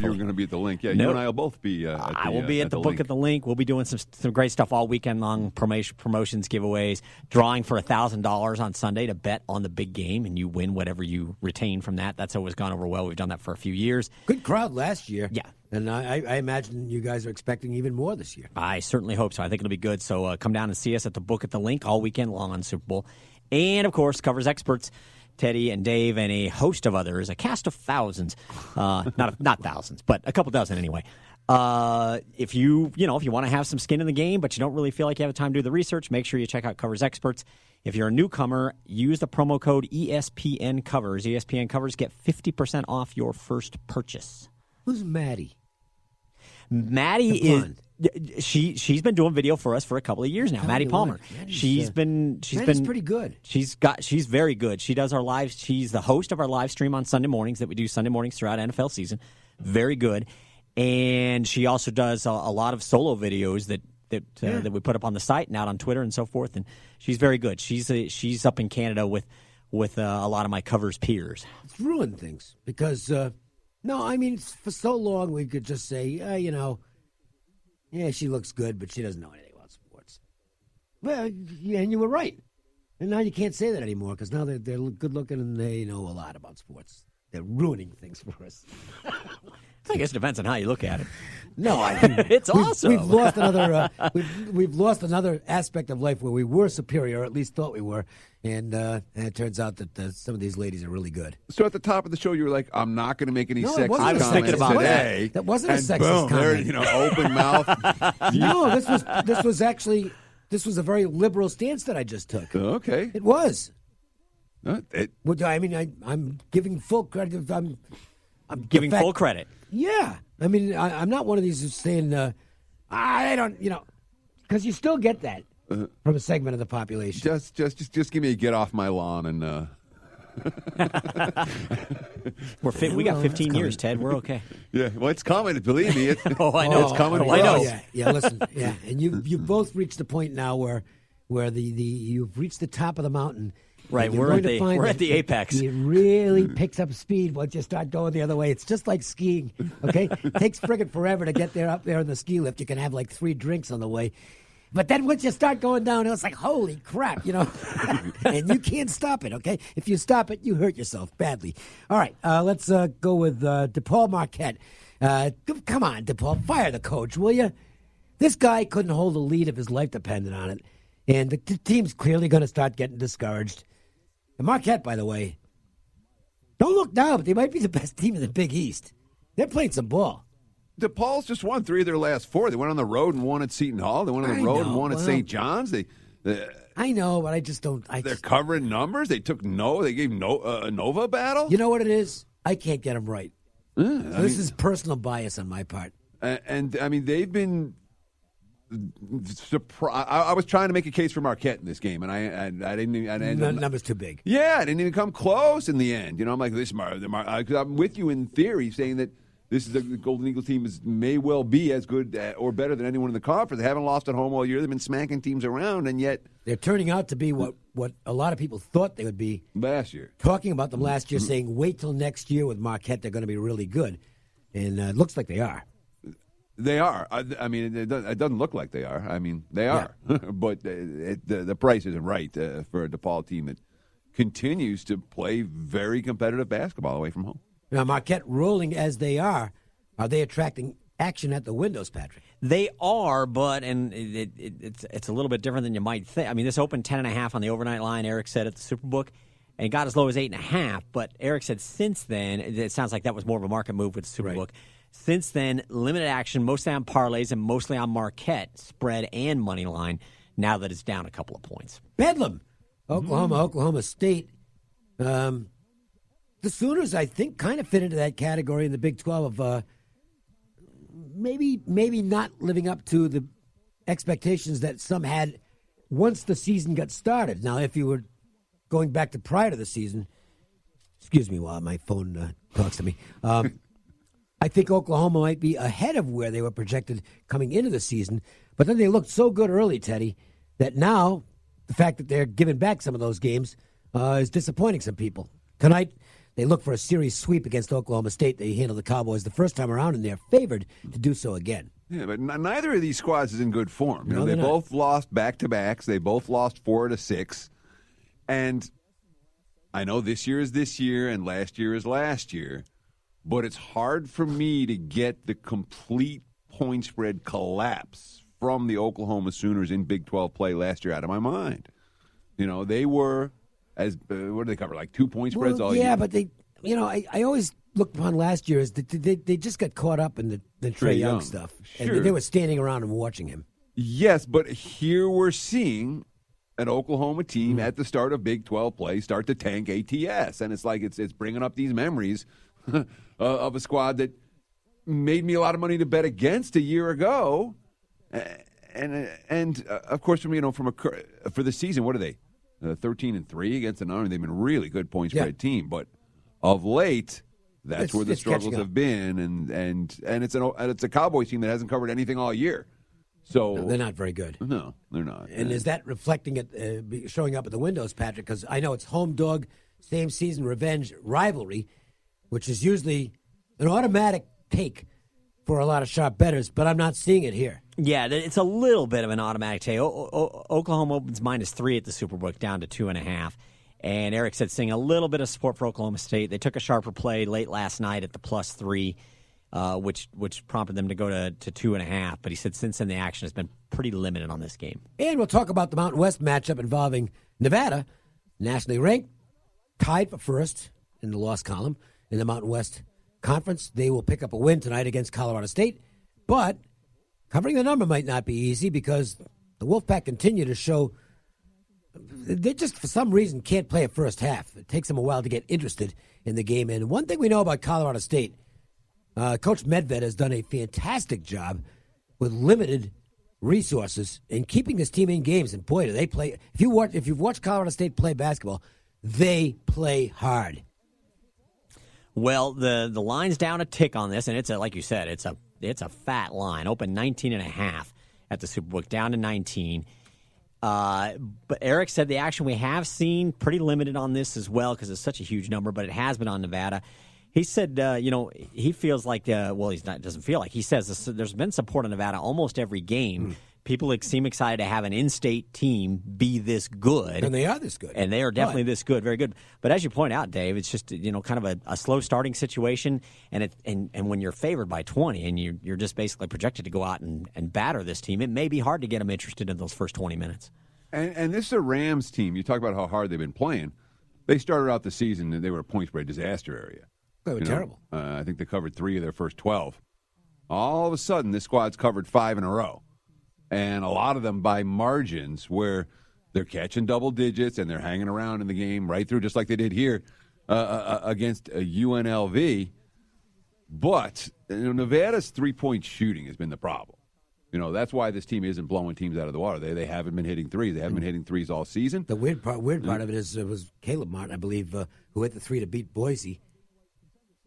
if you were going to be at the link. Yeah, Nope. you and I will both be I will be at the book link. at the link. We'll be doing some great stuff all weekend long, promotions, giveaways, drawing for $1,000 on Sunday to bet on the big game, and you win whatever you retain from that. That's always gone over well. We've done that for a few years. Good crowd last year. Yeah. And I imagine you guys are expecting even more this year. I certainly hope so. I think it'll be good. So come down and see us at the book at the link all weekend long on Super Bowl. And, of course, Covers experts, Teddy and Dave, and a host of others, a cast of thousands. Not thousands, but a couple dozen anyway. If you want to have some skin in the game, but you don't really feel like you have time to do the research, make sure you check out Covers experts. If you're a newcomer, use the promo code ESPN Covers. ESPN Covers, get 50% off your first purchase. Who's Maddie? Maddie is she's been doing video for us for a couple of years now. Maddie Palmer. She's been pretty good. She's very good. She does our live. She's the host of our live stream on Sunday mornings that we do Sunday mornings throughout NFL season. Very good, and she also does a lot of solo videos that we put up on the site and out on Twitter and so forth. And she's very good. She's up in Canada with a lot of my Covers peers. It's ruined things because. No, I mean, for so long we could just say, yeah, she looks good, but she doesn't know anything about sports. Well, yeah, and you were right. And now you can't say that anymore because now they're good looking and they know a lot about sports. They're ruining things for us. I guess it depends on how you look at it. No, I mean, it's awesome. We've lost another. We've lost another aspect of life where we were superior, or at least thought we were, and it turns out that some of these ladies are really good. So at the top of the show, you were like, "I'm not going to make any sexist I was thinking comments about today." That wasn't a and sexist boom, comment. There, open mouth. No, this was a very liberal stance that I just took. Okay, It was. Well, I mean, I'm giving full credit. I'm Giving full credit. Yeah. I mean, I'm not one of these who's saying, I don't, because you still get that from a segment of the population. just give me a get off my lawn and. We got 15 years, Ted. We're okay. Yeah, well, it's coming. Believe me. I know. It's coming. I know. Yeah. Listen. Yeah, and you both reached the point now where you've reached the top of the mountain. Right, we're at the apex. It really picks up speed once you start going the other way. It's just like skiing, okay? It takes friggin' forever to get up there on the ski lift. You can have like 3 drinks on the way. But then once you start going downhill, it's like, holy crap, and you can't stop it, okay? If you stop it, you hurt yourself badly. All right, let's go with DePaul Marquette. Come on, DePaul, fire the coach, will you? This guy couldn't hold a lead if his life depended on it. And the team's clearly going to start getting discouraged. And Marquette, by the way, don't look now, but they might be the best team in the Big East. They're playing some ball. DePaul's just won 3 of their last 4. They went on the road and won at Seton Hall. They went on the road and won at St. John's. I know, but I just don't. They're covering numbers. They took They gave Nova a battle. You know what it is? I can't get them right. This is personal bias on my part. And I mean, they've been. I was trying to make a case for Marquette in this game, and I didn't. The number's too big. Yeah, I didn't even come close in the end. I'm like, I'm with you in theory, saying that this is the Golden Eagles team may well be as good or better than anyone in the conference. They haven't lost at home all year. They've been smacking teams around, and yet they're turning out to be what a lot of people thought they would be last year. Talking about them last year, saying wait till next year with Marquette, they're going to be really good, and it looks like they are. They are. I mean, it doesn't look like they are. I mean, they are. Yeah. But the price isn't right for a DePaul team that continues to play very competitive basketball away from home. Now, Marquette, rolling as they are they attracting action at the windows, Patrick? They are, but it's a little bit different than you might think. I mean, this opened 10.5 on the overnight line, Eric said at the Superbook, and it got as low as 8.5. But Eric said since then, it sounds like that was more of a market move with the Superbook. Right. Since then, limited action, mostly on parlays and mostly on Marquette, spread and money line, now that it's down a couple of points. Bedlam. Oklahoma State. The Sooners, I think, kind of fit into that category in the Big 12 of maybe not living up to the expectations that some had once the season got started. Now, if you were going back to prior to the season, excuse me while my phone talks to me, I think Oklahoma might be ahead of where they were projected coming into the season. But then they looked so good early, Teddy, that now the fact that they're giving back some of those games is disappointing some people. Tonight, they look for a series sweep against Oklahoma State. They handled the Cowboys the first time around, and they're favored to do so again. Yeah, but neither of these squads is in good form. No, they they're both lost back-to-backs. They both lost 4 out of 6. And I know this year is this year and last year is last year, but it's hard for me to get the complete point spread collapse from the Oklahoma Sooners in Big 12 play last year out of my mind. They were, what did they cover, like 2 point spreads all year? Yeah, but they, I always looked upon last year as they just got caught up in the Trae Young stuff. Sure. And they were standing around and watching him. Yes, but here we're seeing an Oklahoma team at the start of Big 12 play start to tank ATS. And it's like it's bringing up these memories of a squad that made me a lot of money to bet against a year ago. And of course, for the season, what are they? 13-3 against an Army. They've been a really good point spread team. But of late, that's where the struggles have been. And it's a Cowboys team that hasn't covered anything all year. So no, they're not very good. No, they're not. And is that reflecting it, showing up at the windows, Patrick? Because I know it's home dog, same season revenge rivalry, which is usually an automatic take for a lot of sharp bettors, but I'm not seeing it here. Yeah, it's a little bit of an automatic take. Oklahoma opens -3 at the Superbook, down to 2.5. And Eric said seeing a little bit of support for Oklahoma State. They took a sharper play late last night at the +3. Which prompted them to go to 2.5. But he said since then the action has been pretty limited on this game. And we'll talk about the Mountain West matchup involving Nevada, nationally ranked, tied for first in the loss column in the Mountain West Conference. They will pick up a win tonight against Colorado State. But covering the number might not be easy because the Wolfpack continue to show they just, for some reason, can't play a first half. It takes them a while to get interested in the game. And one thing we know about Colorado State, Coach Medved has done a fantastic job with limited resources in keeping this team in games. And boy, do they play! If you've watched Colorado State play basketball, they play hard. Well, the line's down a tick on this, and it's like you said, it's a fat line. Open 19.5 at the Superbook, down to 19. But Eric said the action we have seen pretty limited on this as well because it's such a huge number, but it has been on Nevada. He said, he feels like, doesn't feel like. He says there's been support in Nevada almost every game. People seem excited to have an in-state team be this good. And they are this good. And they are definitely this good, very good. But as you point out, Dave, it's just, kind of a slow starting situation. And when you're favored by 20 and you're just basically projected to go out and batter this team, it may be hard to get them interested in those first 20 minutes. And this is a Rams team. You talk about how hard they've been playing. They started out the season and they were a point spread disaster area. They were terrible. I think they covered 3 of their first 12. All of a sudden, this squad's covered 5 in a row. And a lot of them by margins where they're catching double digits and they're hanging around in the game right through, just like they did here against UNLV. But Nevada's three-point shooting has been the problem. That's why this team isn't blowing teams out of the water. They haven't been hitting threes. They haven't been hitting threes all season. The weird part of it is it was Caleb Martin, I believe, who hit the 3 to beat Boise.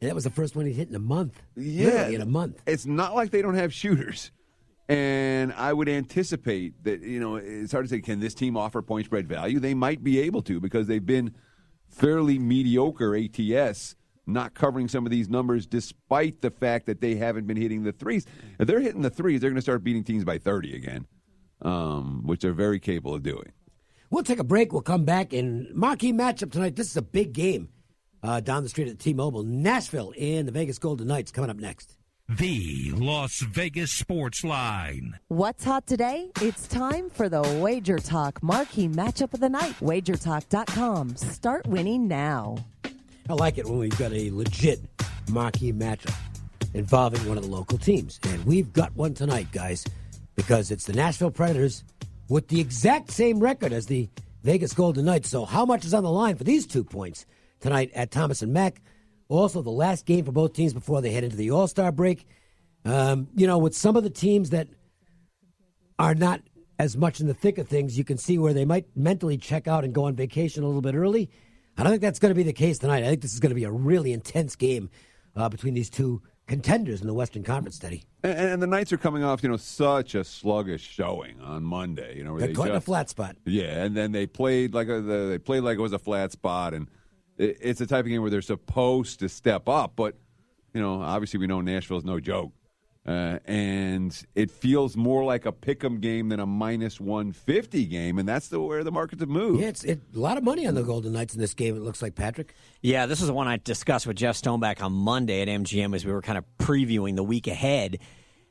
And that was the first one he hit in a month. Yeah. Literally in a month. It's not like they don't have shooters. And I would anticipate that, it's hard to say, can this team offer point spread value? They might be able to because they've been fairly mediocre ATS, not covering some of these numbers despite the fact that they haven't been hitting the threes. If they're hitting the threes, they're going to start beating teams by 30 again, which they're very capable of doing. We'll take a break. We'll come back. And marquee matchup tonight. This is a big game down the street at T-Mobile. Nashville and the Vegas Golden Knights coming up next. The Las Vegas Sportsline. What's hot today? It's time for the Wager Talk Marquee Matchup of the Night. WagerTalk.com. Start winning now. I like it when we've got a legit marquee matchup involving one of the local teams. And we've got one tonight, guys, because it's the Nashville Predators with the exact same record as the Vegas Golden Knights. So how much is on the line for these 2 points tonight at Thomas and Mack? Also, the last game for both teams before they head into the All-Star break. With some of the teams that are not as much in the thick of things, you can see where they might mentally check out and go on vacation a little bit early. I don't think that's going to be the case tonight. I think this is going to be a really intense game between these two contenders in the Western Conference, Teddy. And the Knights are coming off, such a sluggish showing on Monday. Where they're caught in a flat spot. Yeah, and then they played like it was a flat spot, and it's the type of game where they're supposed to step up. But, obviously we know Nashville's no joke. And it feels more like a pick'em game than a minus 150 game, and that's where the markets have moved. Yeah, it's a lot of money on the Golden Knights in this game, it looks like, Patrick. Yeah, this is the one I discussed with Jeff Stoneback on Monday at MGM as we were kind of previewing the week ahead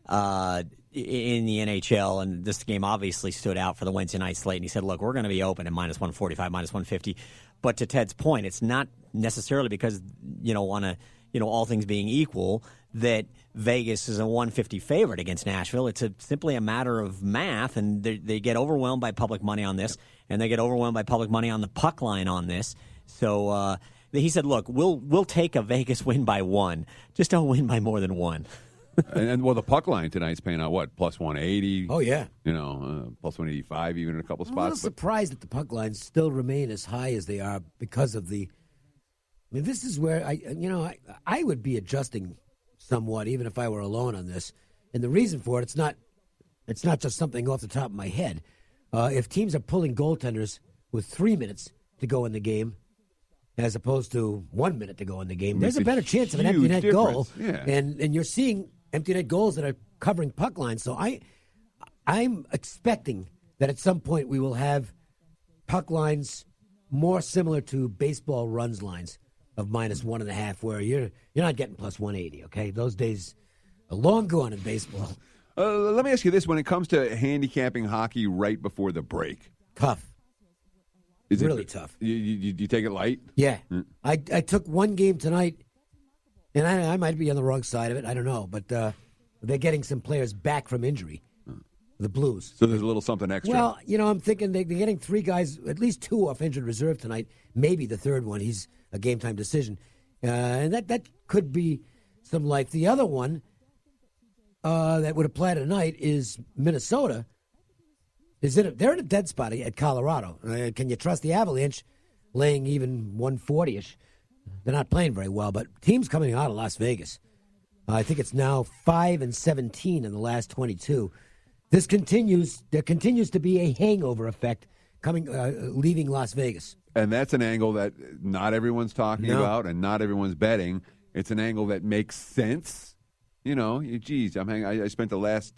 in the NHL, and this game obviously stood out for the Wednesday night slate, and he said, look, we're going to be open at minus 145, minus 150. But to Ted's point, it's not necessarily because, all things being equal, that Vegas is a 150 favorite against Nashville. It's simply a matter of math, and they get overwhelmed by public money on this, and they get overwhelmed by public money on the puck line on this. So he said, look, we'll take a Vegas win by one. Just don't win by more than one. and the puck line tonight's paying out, what, plus 180? Oh, yeah. Plus 185 even in a couple I'm spots. a little surprised that the puck lines still remain as high as they are because of the... I mean, this is where I would be adjusting somewhat, even if I were alone on this. And the reason for it, it's not just something off the top of my head. If teams are pulling goaltenders with 3 minutes to go in the game, as opposed to 1 minute to go in the game, there's a better chance of an empty net goal. Yeah. And you're seeing empty net goals that are covering puck lines. So I'm expecting that at some point we will have puck lines more similar to baseball runs lines of minus 1.5, where you're not getting plus 180, okay? Those days are long gone in baseball. Let me ask you this. When it comes to handicapping hockey right before the break. Tough. Is really it tough. You take it light? Yeah. I took one game tonight, and I might be on the wrong side of it. I don't know. But they're getting some players back from injury, the Blues. So there's a little something extra. Well, I'm thinking they're getting 3 guys, at least 2 off injured reserve tonight, maybe the third one. He's a game-time decision. And that could be some life. The other one that would apply tonight is Minnesota. They're in a dead spot at Colorado. Can you trust the Avalanche laying even 140-ish? They're not playing very well, but teams coming out of Las Vegas. I think it's now 5-17 in the last 22. This continues. There continues to be a hangover effect leaving Las Vegas. And that's an angle that not everyone's talking about and not everyone's betting. It's an angle that makes sense. I spent the last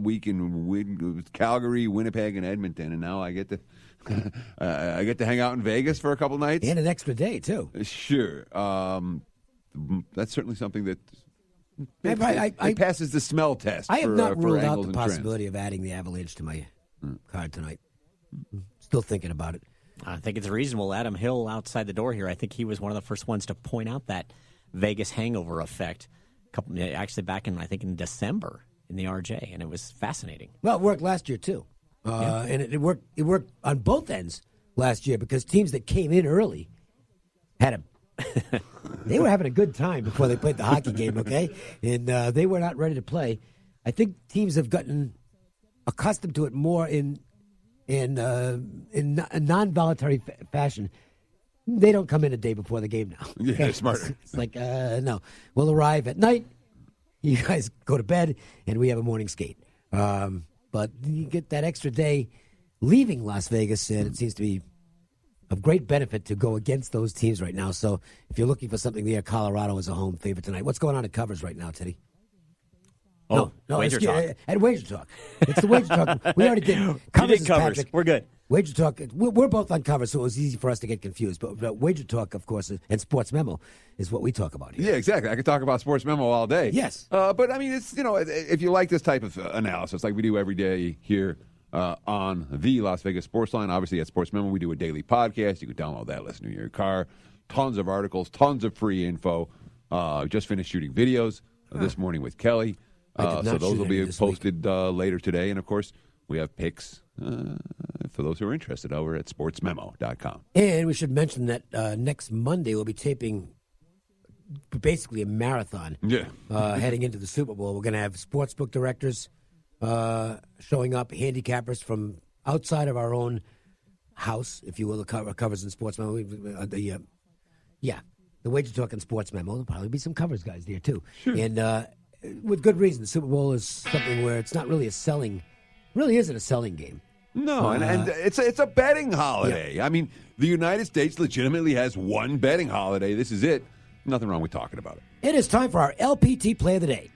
week in Calgary, Winnipeg, and Edmonton, and now I get to hang out in Vegas for a couple nights. And an extra day, too. Sure. That's certainly something that it passes the smell test. I have not ruled out the and possibility of adding the Avalanche to my card tonight. Still thinking about it. I think it's reasonable. Adam Hill outside the door here, I think he was one of the first ones to point out that Vegas hangover effect. Actually back in December in the RJ, and it was fascinating. Well, it worked last year too, and it worked. It worked on both ends last year because teams that came in early they were having a good time before they played the hockey game. Okay, and they were not ready to play. I think teams have gotten accustomed to it more in a non-voluntary fashion. They don't come in a day before the game now. Yeah, they're smarter. It's like, no. We'll arrive at night. You guys go to bed, and we have a morning skate. But you get that extra day leaving Las Vegas, and it seems to be of great benefit to go against those teams right now. So if you're looking for something there, Colorado is a home favorite tonight. What's going on at Covers right now, Teddy? No, Wager Talk. At Wager Talk. It's the Wager Talk. We already did Covers. You did Covers. Patrick. We're good. Wager Talk, we're both on Covers, so it was easy for us to get confused. But Wager Talk, of course, and Sports Memo is what we talk about here. Yeah, exactly. I could talk about Sports Memo all day. Yes. But, I mean, it's if you like this type of analysis, like we do every day here on the Las Vegas Sportsline, obviously at Sports Memo, we do a daily podcast. You can download that, listen to your car. Tons of articles, tons of free info. Just finished shooting videos this morning with Kelly. So those will be posted later today. And, of course, we have picks for those who are interested over at sportsmemo.com. And we should mention that next Monday we'll be taping basically a marathon heading into the Super Bowl. We're going to have sportsbook directors showing up, handicappers from outside of our own house, if you will, the Covers and Sports Memo. The Wager Talk and Sports Memo. There'll probably be some Covers guys there, too. Sure. And with good reason. The Super Bowl is something where it's not really really isn't a selling game. No, and it's a betting holiday. Yeah. I mean, the United States legitimately has one betting holiday. This is it. Nothing wrong with talking about it. It is time for our LPT Play of the Day.